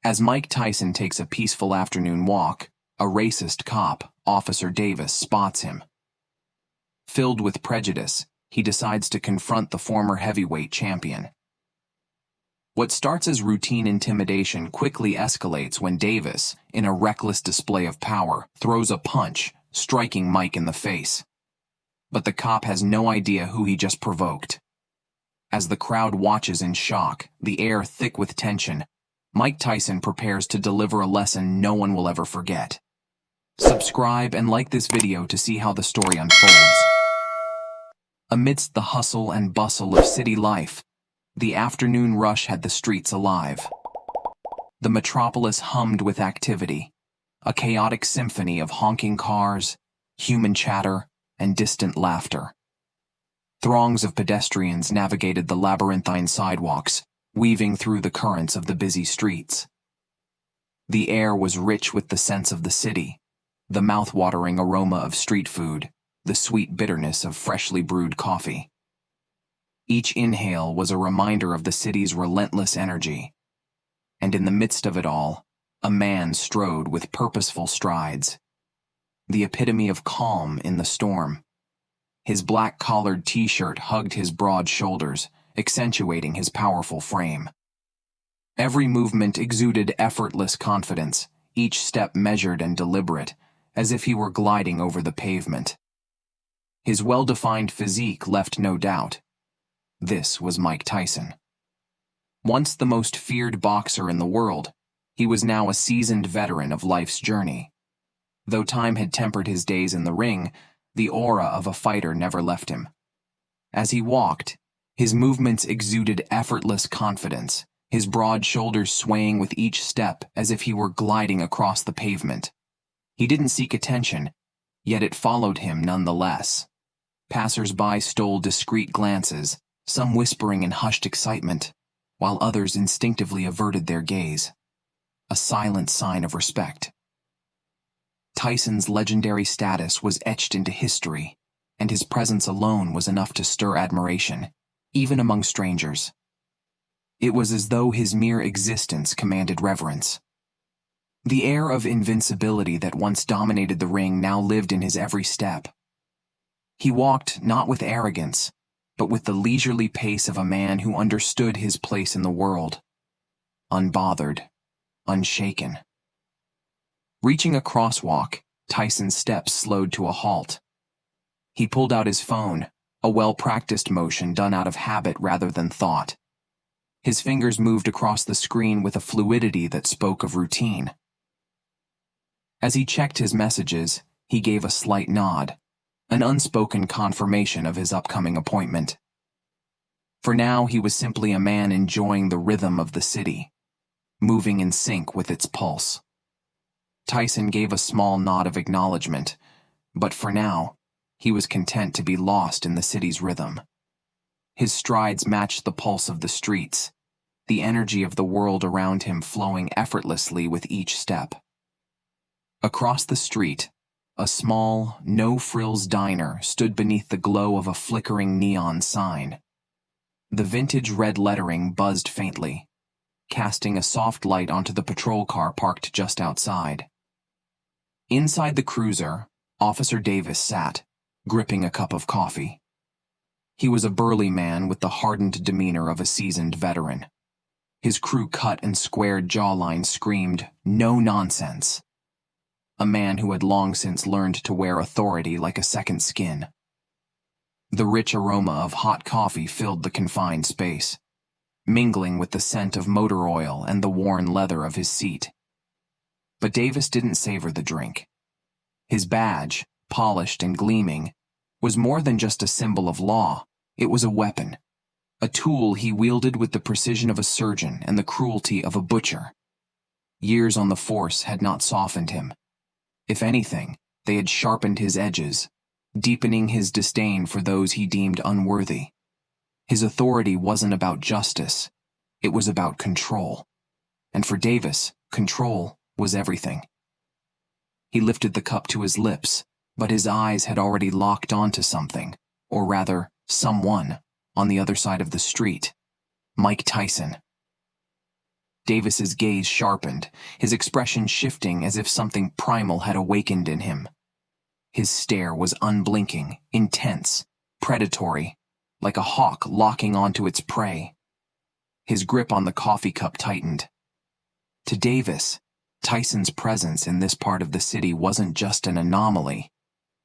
As Mike Tyson takes a peaceful afternoon walk, a racist cop, Officer Davis, spots him. Filled with prejudice, he decides to confront the former heavyweight champion. What starts as routine intimidation quickly escalates when Davis, in a reckless display of power, throws a punch, striking Mike in the face. But the cop has no idea who he just provoked. As the crowd watches in shock, the air thick with tension, Mike Tyson prepares to deliver a lesson no one will ever forget. Subscribe and like this video to see how the story unfolds. Amidst the hustle and bustle of city life, the afternoon rush had the streets alive. The metropolis hummed with activity, a chaotic symphony of honking cars, human chatter, and distant laughter. Throngs of pedestrians navigated the labyrinthine sidewalks, weaving through the currents of the busy streets. The air was rich with the sense of the city, the mouth-watering aroma of street food, the sweet bitterness of freshly brewed coffee. Each inhale was a reminder of the city's relentless energy. And in the midst of it all, a man strode with purposeful strides, the epitome of calm in the storm. His black-collared t-shirt hugged his broad shoulders, accentuating his powerful frame. Every movement exuded effortless confidence, each step measured and deliberate, as if he were gliding over the pavement. His well-defined physique left no doubt. This was Mike Tyson. Once the most feared boxer in the world, he was now a seasoned veteran of life's journey. Though time had tempered his days in the ring, the aura of a fighter never left him. As he walked, his movements exuded effortless confidence, his broad shoulders swaying with each step as if he were gliding across the pavement. He didn't seek attention, yet it followed him nonetheless. Passers-by stole discreet glances, some whispering in hushed excitement, while others instinctively averted their gaze, a silent sign of respect. Tyson's legendary status was etched into history, and his presence alone was enough to stir admiration, even among strangers. It was as though his mere existence commanded reverence. The air of invincibility that once dominated the ring now lived in his every step. He walked not with arrogance, but with the leisurely pace of a man who understood his place in the world. Unbothered, unshaken. Reaching a crosswalk, Tyson's steps slowed to a halt. He pulled out his phone, a well-practiced motion done out of habit rather than thought. His fingers moved across the screen with a fluidity that spoke of routine. As he checked his messages, he gave a slight nod, an unspoken confirmation of his upcoming appointment. For now, he was simply a man enjoying the rhythm of the city, moving in sync with its pulse. Tyson gave a small nod of acknowledgement, but for now, he was content to be lost in the city's rhythm. His strides matched the pulse of the streets, the energy of the world around him flowing effortlessly with each step. Across the street, a small, no-frills diner stood beneath the glow of a flickering neon sign. The vintage red lettering buzzed faintly, casting a soft light onto the patrol car parked just outside. Inside the cruiser, Officer Davis sat, gripping a cup of coffee. He was a burly man with the hardened demeanor of a seasoned veteran. His crew-cut and squared jawline screamed, "No nonsense." A man who had long since learned to wear authority like a second skin. The rich aroma of hot coffee filled the confined space, mingling with the scent of motor oil and the worn leather of his seat. But Davis didn't savor the drink. His badge, polished and gleaming, was more than just a symbol of law. It was a weapon, a tool he wielded with the precision of a surgeon and the cruelty of a butcher. Years on the force had not softened him. If anything, they had sharpened his edges, deepening his disdain for those he deemed unworthy. His authority wasn't about justice, it was about control. And for Davis, control was everything. He lifted the cup to his lips, but his eyes had already locked onto something, or rather, someone, on the other side of the street. Mike Tyson. Davis's gaze sharpened, his expression shifting as if something primal had awakened in him. His stare was unblinking, intense, predatory, like a hawk locking onto its prey. His grip on the coffee cup tightened. To Davis, Tyson's presence in this part of the city wasn't just an anomaly.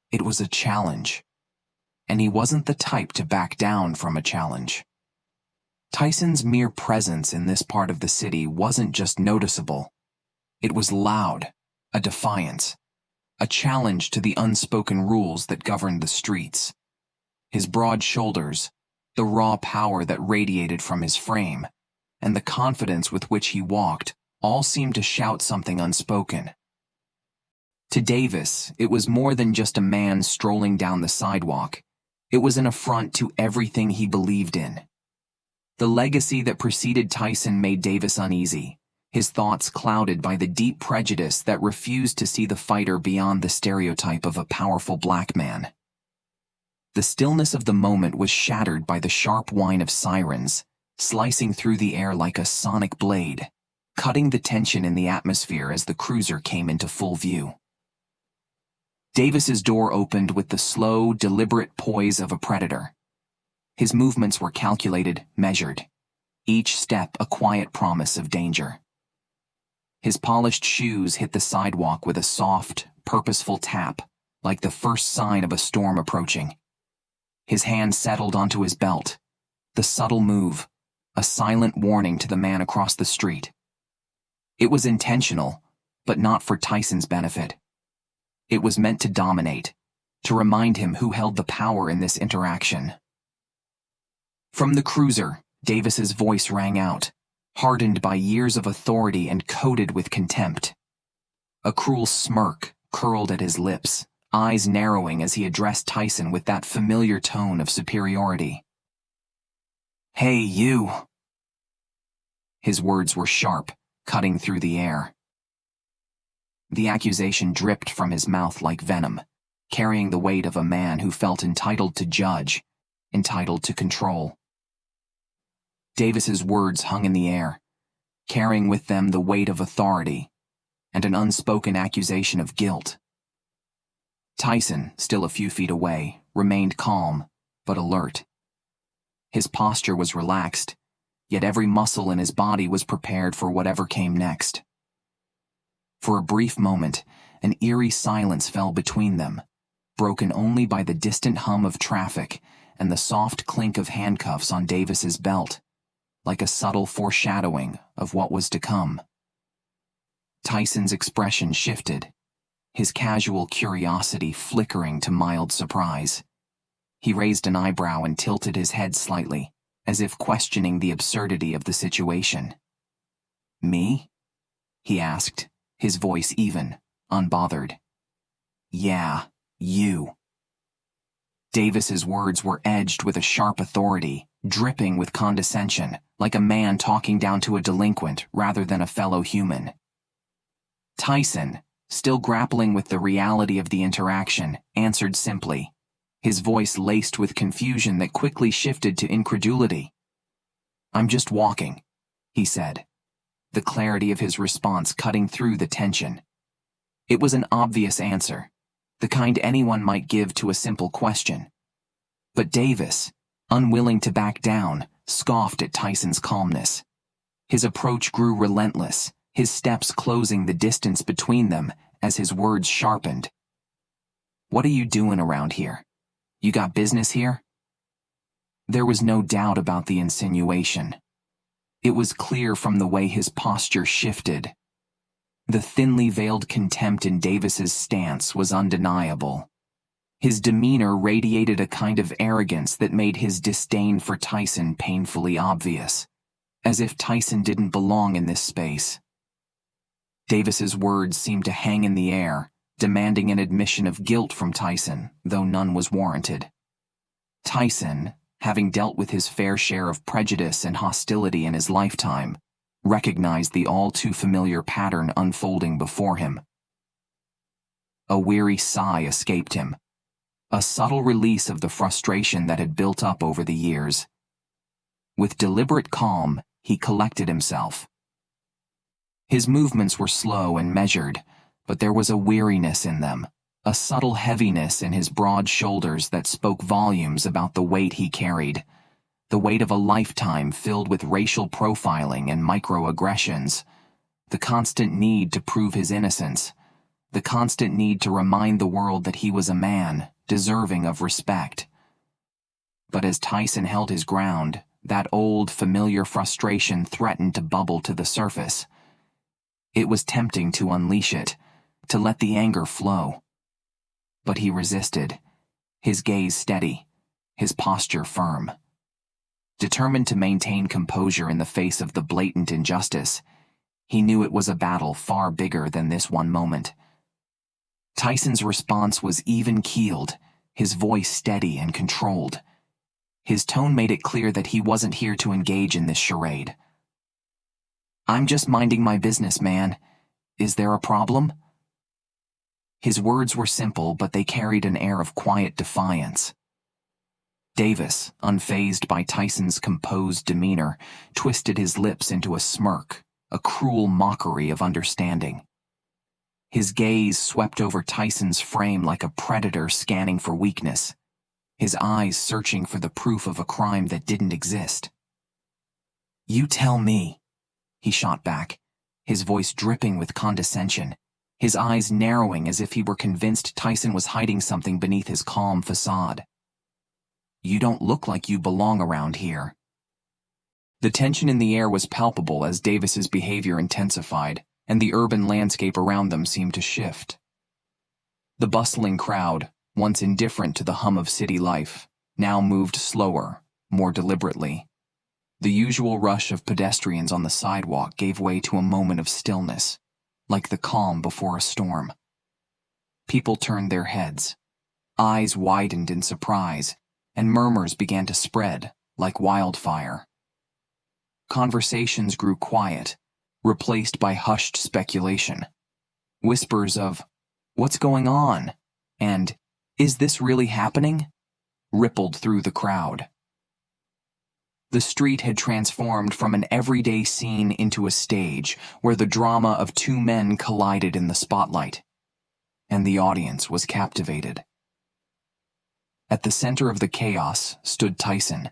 It was a challenge. And he wasn't the type to back down from a challenge. Tyson's mere presence in this part of the city wasn't just noticeable. It was loud, a defiance, a challenge to the unspoken rules that governed the streets. His broad shoulders, the raw power that radiated from his frame, and the confidence with which he walked all seemed to shout something unspoken. To Davis, it was more than just a man strolling down the sidewalk. It was an affront to everything he believed in. The legacy that preceded Tyson made Davis uneasy, his thoughts clouded by the deep prejudice that refused to see the fighter beyond the stereotype of a powerful black man. The stillness of the moment was shattered by the sharp whine of sirens, slicing through the air like a sonic blade, cutting the tension in the atmosphere as the cruiser came into full view. Davis's door opened with the slow, deliberate poise of a predator. His movements were calculated, measured, each step a quiet promise of danger. His polished shoes hit the sidewalk with a soft, purposeful tap, like the first sign of a storm approaching. His hand settled onto his belt, the subtle move, a silent warning to the man across the street. It was intentional, but not for Tyson's benefit. It was meant to dominate, to remind him who held the power in this interaction. From the cruiser, Davis's voice rang out, hardened by years of authority and coated with contempt. A cruel smirk curled at his lips, eyes narrowing as he addressed Tyson with that familiar tone of superiority. "Hey, you!" His words were sharp, cutting through the air. The accusation dripped from his mouth like venom, carrying the weight of a man who felt entitled to judge, entitled to control. Davis's words hung in the air, carrying with them the weight of authority and an unspoken accusation of guilt. Tyson, still a few feet away, remained calm, but alert. His posture was relaxed, yet every muscle in his body was prepared for whatever came next. For a brief moment, an eerie silence fell between them, broken only by the distant hum of traffic and the soft clink of handcuffs on Davis's belt, like a subtle foreshadowing of what was to come. Tyson's expression shifted, his casual curiosity flickering to mild surprise. He raised an eyebrow and tilted his head slightly, as if questioning the absurdity of the situation. "Me?" he asked, his voice even, unbothered. "Yeah, you." Davis's words were edged with a sharp authority, dripping with condescension, like a man talking down to a delinquent rather than a fellow human. Tyson, still grappling with the reality of the interaction, answered simply, his voice laced with confusion that quickly shifted to incredulity. "I'm just walking," he said, the clarity of his response cutting through the tension. It was an obvious answer, the kind anyone might give to a simple question. But Davis, unwilling to back down, scoffed at Tyson's calmness. His approach grew relentless, his steps closing the distance between them as his words sharpened. "What are you doing around here? You got business here?" There was no doubt about the insinuation. It was clear from the way his posture shifted. The thinly veiled contempt in Davis's stance was undeniable. His demeanor radiated a kind of arrogance that made his disdain for Tyson painfully obvious, as if Tyson didn't belong in this space. Davis's words seemed to hang in the air, demanding an admission of guilt from Tyson, though none was warranted. Tyson, having dealt with his fair share of prejudice and hostility in his lifetime, recognized the all-too-familiar pattern unfolding before him. A weary sigh escaped him, a subtle release of the frustration that had built up over the years. With deliberate calm, he collected himself. His movements were slow and measured, but there was a weariness in them, a subtle heaviness in his broad shoulders that spoke volumes about the weight he carried, the weight of a lifetime filled with racial profiling and microaggressions, the constant need to prove his innocence, the constant need to remind the world that he was a man, deserving of respect. But as Tyson held his ground, that old, familiar frustration threatened to bubble to the surface. It was tempting to unleash it, to let the anger flow. But he resisted, his gaze steady, his posture firm. Determined to maintain composure in the face of the blatant injustice, he knew it was a battle far bigger than this one moment. Tyson's response was even-keeled, his voice steady and controlled. His tone made it clear that he wasn't here to engage in this charade. "I'm just minding my business, man. Is there a problem?" His words were simple, but they carried an air of quiet defiance. Davis, unfazed by Tyson's composed demeanor, twisted his lips into a smirk, a cruel mockery of understanding. His gaze swept over Tyson's frame like a predator scanning for weakness, his eyes searching for the proof of a crime that didn't exist. "You tell me," he shot back, his voice dripping with condescension, his eyes narrowing as if he were convinced Tyson was hiding something beneath his calm facade. "You don't look like you belong around here." The tension in the air was palpable as Davis's behavior intensified, and the urban landscape around them seemed to shift. The bustling crowd, once indifferent to the hum of city life, now moved slower, more deliberately. The usual rush of pedestrians on the sidewalk gave way to a moment of stillness, like the calm before a storm. People turned their heads, eyes widened in surprise, and murmurs began to spread, like wildfire. Conversations grew quiet, replaced by hushed speculation. Whispers of, "What's going on?" and "Is this really happening?" rippled through the crowd. The street had transformed from an everyday scene into a stage where the drama of two men collided in the spotlight, and the audience was captivated. At the center of the chaos stood Tyson,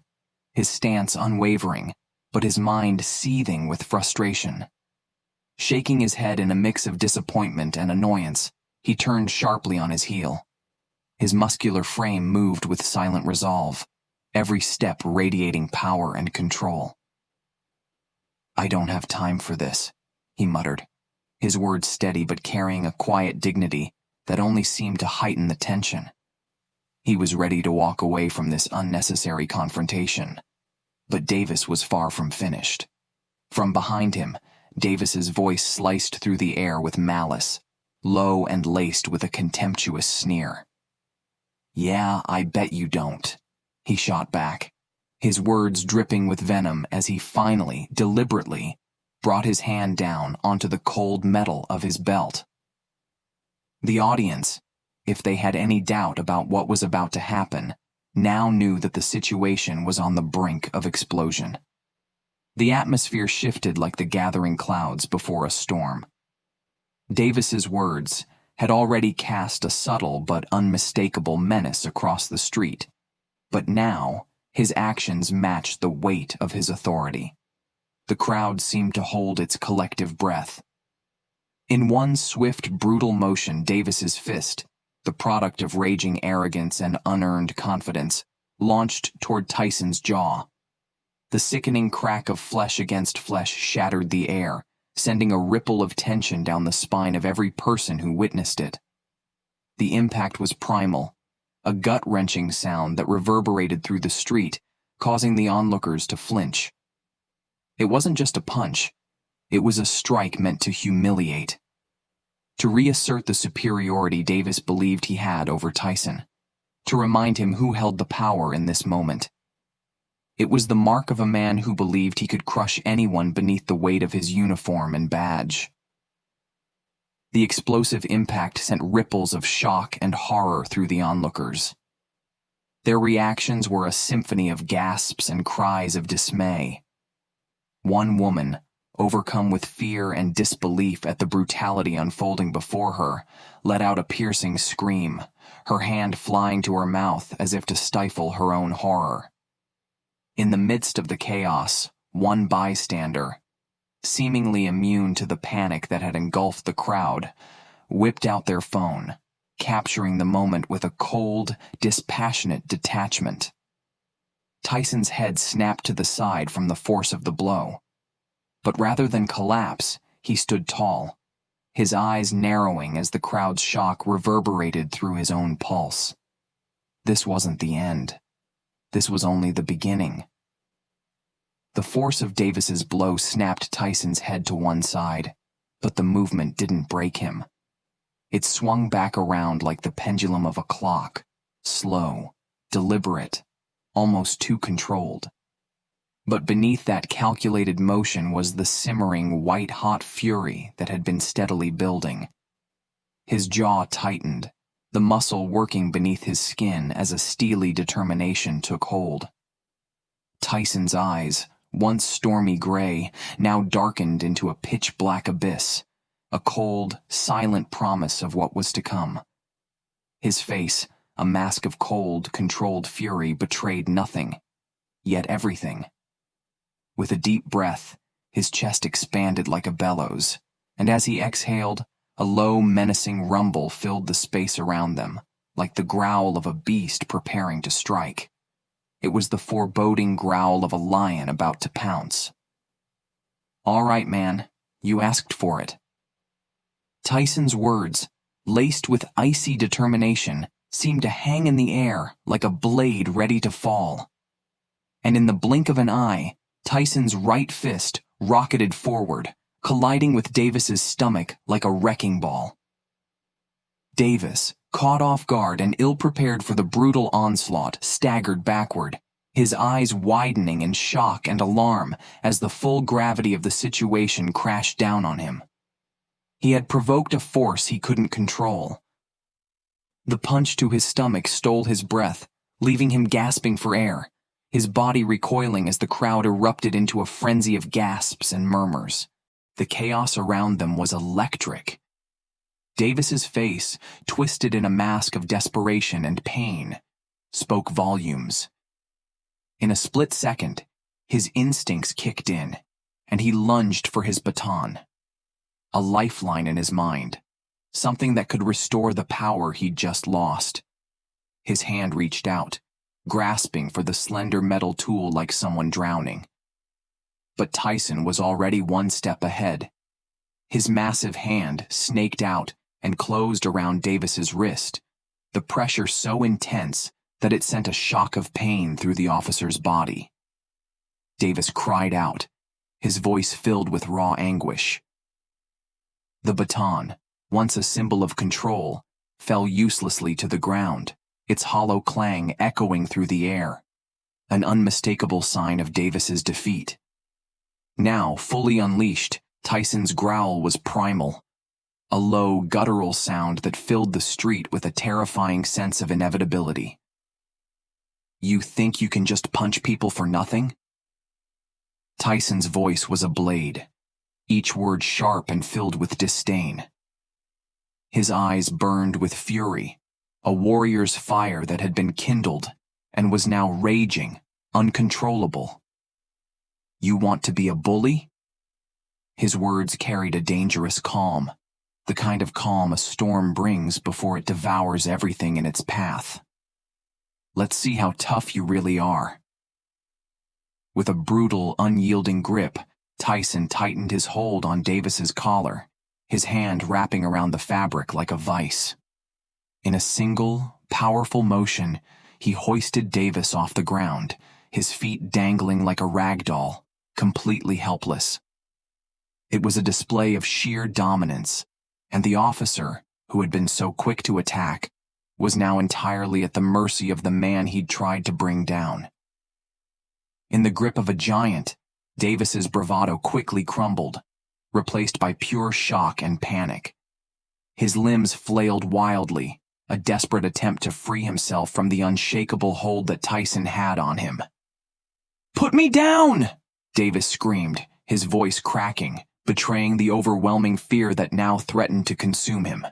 his stance unwavering, but his mind seething with frustration. Shaking his head in a mix of disappointment and annoyance, he turned sharply on his heel. His muscular frame moved with silent resolve, every step radiating power and control. "I don't have time for this," he muttered, his words steady but carrying a quiet dignity that only seemed to heighten the tension. He was ready to walk away from this unnecessary confrontation, but Davis was far from finished. From behind him, Davis's voice sliced through the air with malice, low and laced with a contemptuous sneer. "Yeah, I bet you don't," he shot back, his words dripping with venom as he finally, deliberately, brought his hand down onto the cold metal of his belt. The audience, if they had any doubt about what was about to happen, now knew that the situation was on the brink of explosion. The atmosphere shifted like the gathering clouds before a storm. Davis's words had already cast a subtle but unmistakable menace across the street, but now his actions matched the weight of his authority. The crowd seemed to hold its collective breath. In one swift, brutal motion, Davis's fist, the product of raging arrogance and unearned confidence, launched toward Tyson's jaw. The sickening crack of flesh against flesh shattered the air, sending a ripple of tension down the spine of every person who witnessed it. The impact was primal, a gut-wrenching sound that reverberated through the street, causing the onlookers to flinch. It wasn't just a punch, it was a strike meant to humiliate. To reassert the superiority Davis believed he had over Tyson, to remind him who held the power in this moment. It was the mark of a man who believed he could crush anyone beneath the weight of his uniform and badge. The explosive impact sent ripples of shock and horror through the onlookers. Their reactions were a symphony of gasps and cries of dismay. One woman, overcome with fear and disbelief at the brutality unfolding before her, let out a piercing scream, her hand flying to her mouth as if to stifle her own horror. In the midst of the chaos, one bystander, seemingly immune to the panic that had engulfed the crowd, whipped out their phone, capturing the moment with a cold, dispassionate detachment. Tyson's head snapped to the side from the force of the blow. But rather than collapse, he stood tall, his eyes narrowing as the crowd's shock reverberated through his own pulse. This wasn't the end. This was only the beginning. The force of Davis's blow snapped Tyson's head to one side, but the movement didn't break him. It swung back around like the pendulum of a clock, slow, deliberate, almost too controlled. But beneath that calculated motion was the simmering, white-hot fury that had been steadily building. His jaw tightened, the muscle working beneath his skin as a steely determination took hold. Tyson's eyes, once stormy gray, now darkened into a pitch-black abyss, a cold, silent promise of what was to come. His face, a mask of cold, controlled fury, betrayed nothing, yet everything. With a deep breath, his chest expanded like a bellows, and as he exhaled, a low, menacing rumble filled the space around them, like the growl of a beast preparing to strike. It was the foreboding growl of a lion about to pounce. "All right, man, you asked for it." Tyson's words, laced with icy determination, seemed to hang in the air like a blade ready to fall. And in the blink of an eye, Tyson's right fist rocketed forward, colliding with Davis's stomach like a wrecking ball. Davis, caught off guard and ill-prepared for the brutal onslaught, staggered backward, his eyes widening in shock and alarm as the full gravity of the situation crashed down on him. He had provoked a force he couldn't control. The punch to his stomach stole his breath, leaving him gasping for air, his body recoiling as the crowd erupted into a frenzy of gasps and murmurs. The chaos around them was electric. Davis's face, twisted in a mask of desperation and pain, spoke volumes. In a split second, his instincts kicked in, and he lunged for his baton. A lifeline in his mind, something that could restore the power he'd just lost. His hand reached out, grasping for the slender metal tool like someone drowning. But Tyson was already one step ahead. His massive hand snaked out and closed around Davis's wrist, the pressure so intense that it sent a shock of pain through the officer's body. Davis cried out, his voice filled with raw anguish. The baton, once a symbol of control, fell uselessly to the ground, its hollow clang echoing through the air, an unmistakable sign of Davis's defeat. Now, fully unleashed, Tyson's growl was primal, a low, guttural sound that filled the street with a terrifying sense of inevitability. "You think you can just punch people for nothing?" Tyson's voice was a blade, each word sharp and filled with disdain. His eyes burned with fury, a warrior's fire that had been kindled and was now raging, uncontrollable. "You want to be a bully?" His words carried a dangerous calm, the kind of calm a storm brings before it devours everything in its path. "Let's see how tough you really are." With a brutal, unyielding grip, Tyson tightened his hold on Davis's collar, his hand wrapping around the fabric like a vice. In a single, powerful motion, he hoisted Davis off the ground, his feet dangling like a rag doll, completely helpless. It was a display of sheer dominance, and the officer, who had been so quick to attack, was now entirely at the mercy of the man he'd tried to bring down. In the grip of a giant, Davis's bravado quickly crumbled, replaced by pure shock and panic. His limbs flailed wildly, a desperate attempt to free himself from the unshakable hold that Tyson had on him. "Put me down!" Davis screamed, his voice cracking, betraying the overwhelming fear that now threatened to consume him.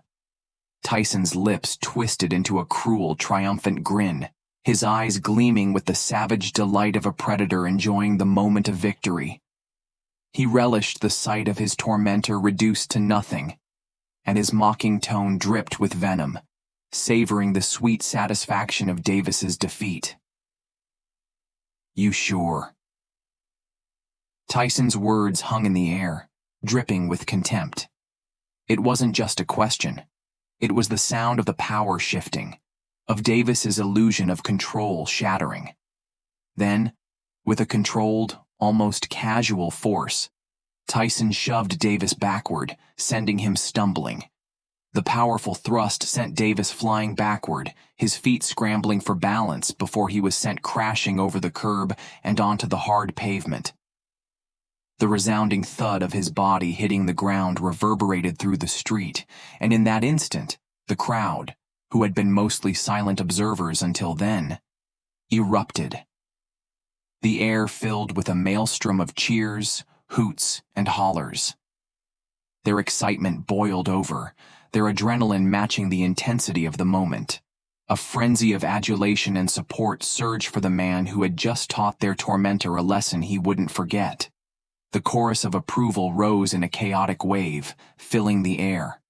Tyson's lips twisted into a cruel, triumphant grin, his eyes gleaming with the savage delight of a predator enjoying the moment of victory. He relished the sight of his tormentor reduced to nothing, and his mocking tone dripped with venom, savoring the sweet satisfaction of Davis's defeat. "You sure?" Tyson's words hung in the air, dripping with contempt. It wasn't just a question. It was the sound of the power shifting, of Davis's illusion of control shattering. Then, with a controlled, almost casual force, Tyson shoved Davis backward, sending him stumbling. The powerful thrust sent Davis flying backward, his feet scrambling for balance before he was sent crashing over the curb and onto the hard pavement. The resounding thud of his body hitting the ground reverberated through the street, and in that instant, the crowd, who had been mostly silent observers until then, erupted. The air filled with a maelstrom of cheers, hoots, and hollers. Their excitement boiled over, their adrenaline matching the intensity of the moment. A frenzy of adulation and support surged for the man who had just taught their tormentor a lesson he wouldn't forget. The chorus of approval rose in a chaotic wave, filling the air.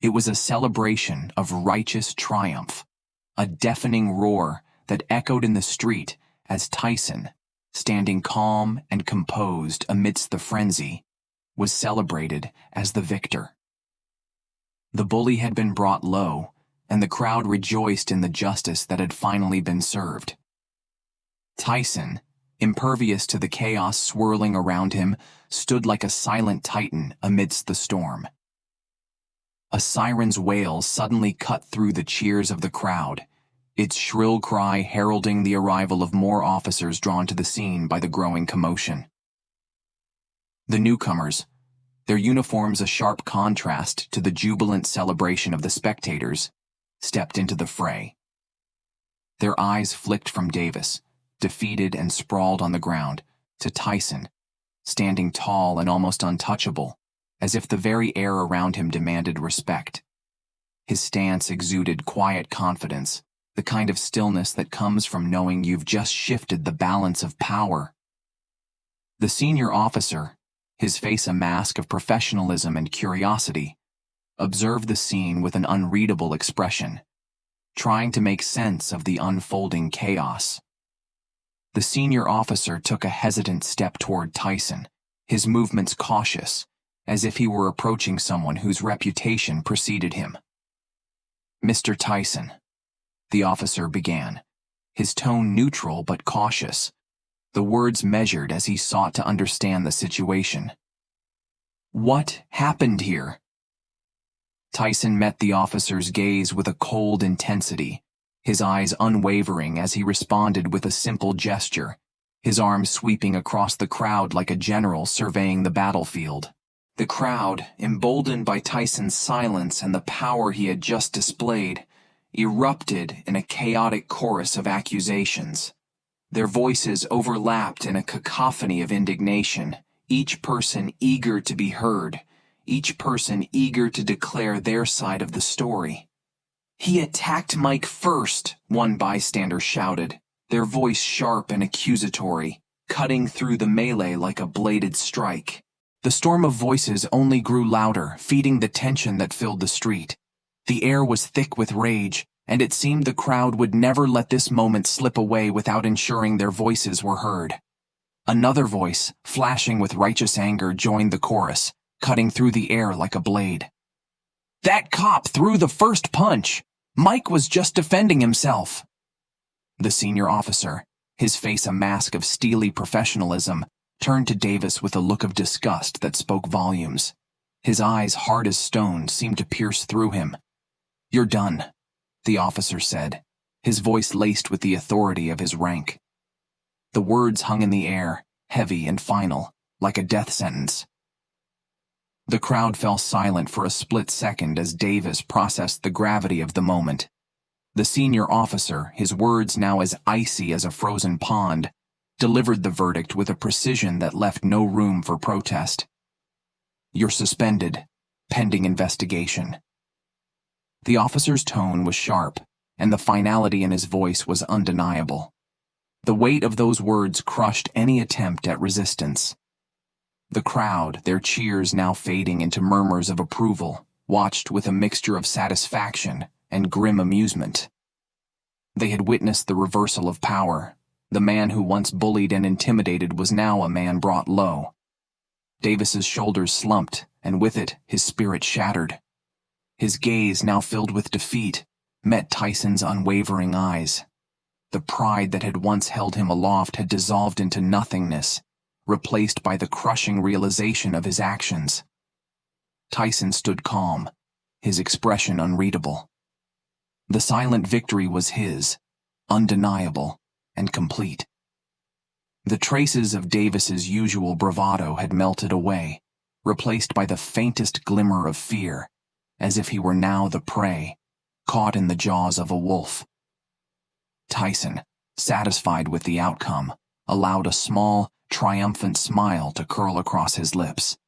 It was a celebration of righteous triumph, a deafening roar that echoed in the street as Tyson, standing calm and composed amidst the frenzy, was celebrated as the victor. The bully had been brought low, and the crowd rejoiced in the justice that had finally been served. Tyson, impervious to the chaos swirling around him, stood like a silent titan amidst the storm. A siren's wail suddenly cut through the cheers of the crowd, its shrill cry heralding the arrival of more officers drawn to the scene by the growing commotion. The newcomers, their uniforms a sharp contrast to the jubilant celebration of the spectators, stepped into the fray. Their eyes flicked from Davis, defeated and sprawled on the ground, to Tyson, standing tall and almost untouchable, as if the very air around him demanded respect. His stance exuded quiet confidence, the kind of stillness that comes from knowing you've just shifted the balance of power. The senior officer, his face a mask of professionalism and curiosity, observed the scene with an unreadable expression, trying to make sense of the unfolding chaos. The senior officer took a hesitant step toward Tyson, his movements cautious, as if he were approaching someone whose reputation preceded him. "Mr. Tyson," the officer began, his tone neutral but cautious, the words measured as he sought to understand the situation. "What happened here?" Tyson met the officer's gaze with a cold intensity, his eyes unwavering as he responded with a simple gesture, his arms sweeping across the crowd like a general surveying the battlefield. The crowd, emboldened by Tyson's silence and the power he had just displayed, erupted in a chaotic chorus of accusations. Their voices overlapped in a cacophony of indignation, each person eager to be heard, each person eager to declare their side of the story. "He attacked Mike first," one bystander shouted, their voice sharp and accusatory, cutting through the melee like a bladed strike. The storm of voices only grew louder, feeding the tension that filled the street. The air was thick with rage, and it seemed the crowd would never let this moment slip away without ensuring their voices were heard. Another voice, flashing with righteous anger, joined the chorus, cutting through the air like a blade. "That cop threw the first punch! Mike was just defending himself!" The senior officer, his face a mask of steely professionalism, turned to Davis with a look of disgust that spoke volumes. His eyes, hard as stone, seemed to pierce through him. "You're done," the officer said, his voice laced with the authority of his rank. The words hung in the air, heavy and final, like a death sentence. The crowd fell silent for a split second as Davis processed the gravity of the moment. The senior officer, his words now as icy as a frozen pond, delivered the verdict with a precision that left no room for protest. "You're suspended, pending investigation." The officer's tone was sharp, and the finality in his voice was undeniable. The weight of those words crushed any attempt at resistance. The crowd, their cheers now fading into murmurs of approval, watched with a mixture of satisfaction and grim amusement. They had witnessed the reversal of power. The man who once bullied and intimidated was now a man brought low. Davis's shoulders slumped, and with it, his spirit shattered. His gaze, now filled with defeat, met Tyson's unwavering eyes. The pride that had once held him aloft had dissolved into nothingness, replaced by the crushing realization of his actions. Tyson stood calm, his expression unreadable. The silent victory was his, undeniable and complete. The traces of Davis's usual bravado had melted away, replaced by the faintest glimmer of fear, as if he were now the prey, caught in the jaws of a wolf. Tyson, satisfied with the outcome, allowed a small, triumphant smile to curl across his lips.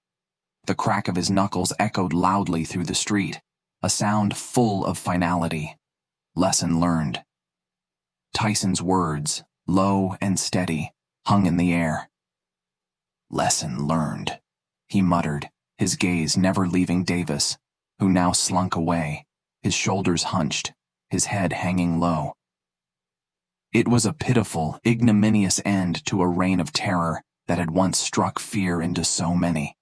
The crack of his knuckles echoed loudly through the street, a sound full of finality. Lesson learned. Tyson's words, low and steady, hung in the air. "Lesson learned," he muttered, his gaze never leaving Davis, who now slunk away, his shoulders hunched, his head hanging low. It was a pitiful, ignominious end to a reign of terror that had once struck fear into so many.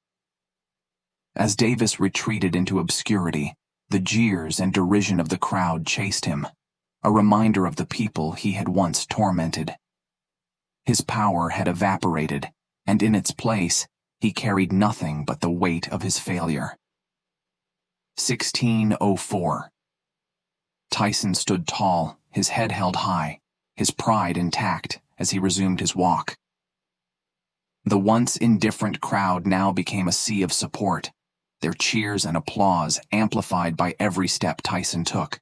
As Davis retreated into obscurity, the jeers and derision of the crowd chased him, a reminder of the people he had once tormented. His power had evaporated, and in its place, he carried nothing but the weight of his failure. 1604. Tyson stood tall, his head held high, his pride intact as he resumed his walk. The once indifferent crowd now became a sea of support, their cheers and applause amplified by every step Tyson took.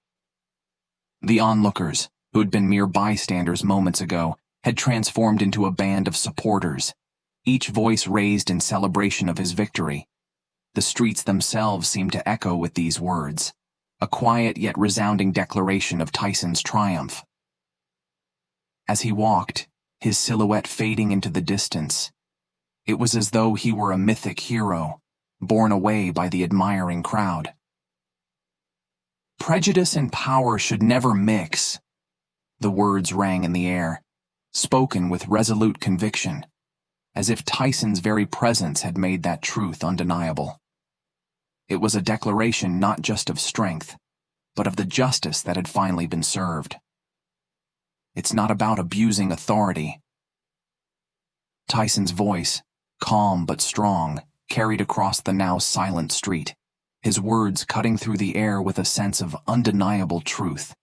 The onlookers, who had been mere bystanders moments ago, had transformed into a band of supporters, each voice raised in celebration of his victory. The streets themselves seemed to echo with these words, a quiet yet resounding declaration of Tyson's triumph. As he walked, his silhouette fading into the distance, it was as though he were a mythic hero, borne away by the admiring crowd. "Prejudice and power should never mix," the words rang in the air, spoken with resolute conviction, as if Tyson's very presence had made that truth undeniable. It was a declaration not just of strength, but of the justice that had finally been served. It's not about abusing authority. Tyson's voice, calm but strong, carried across the now silent street, his words cutting through the air with a sense of undeniable truth.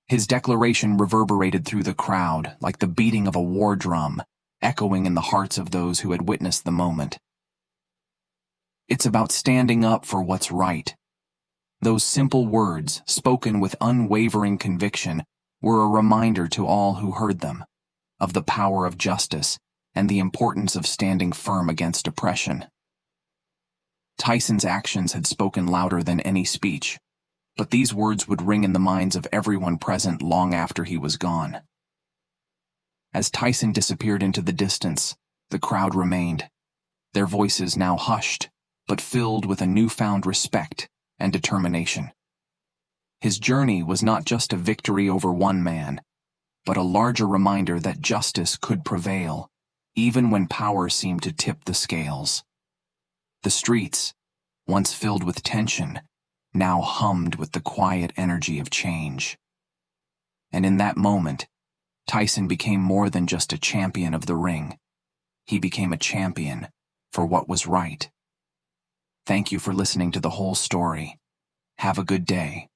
His declaration reverberated through the crowd like the beating of a war drum, echoing in the hearts of those who had witnessed the moment. It's about standing up for what's right. Those simple words, spoken with unwavering conviction, were a reminder to all who heard them of the power of justice and the importance of standing firm against oppression. Tyson's actions had spoken louder than any speech, but these words would ring in the minds of everyone present long after he was gone. As Tyson disappeared into the distance, the crowd remained, their voices now hushed, but filled with a newfound respect and determination. His journey was not just a victory over one man, but a larger reminder that justice could prevail, even when power seemed to tip the scales. The streets, once filled with tension, now hummed with the quiet energy of change. And in that moment, Tyson became more than just a champion of the ring. He became a champion for what was right. Thank you for listening to the whole story. Have a good day.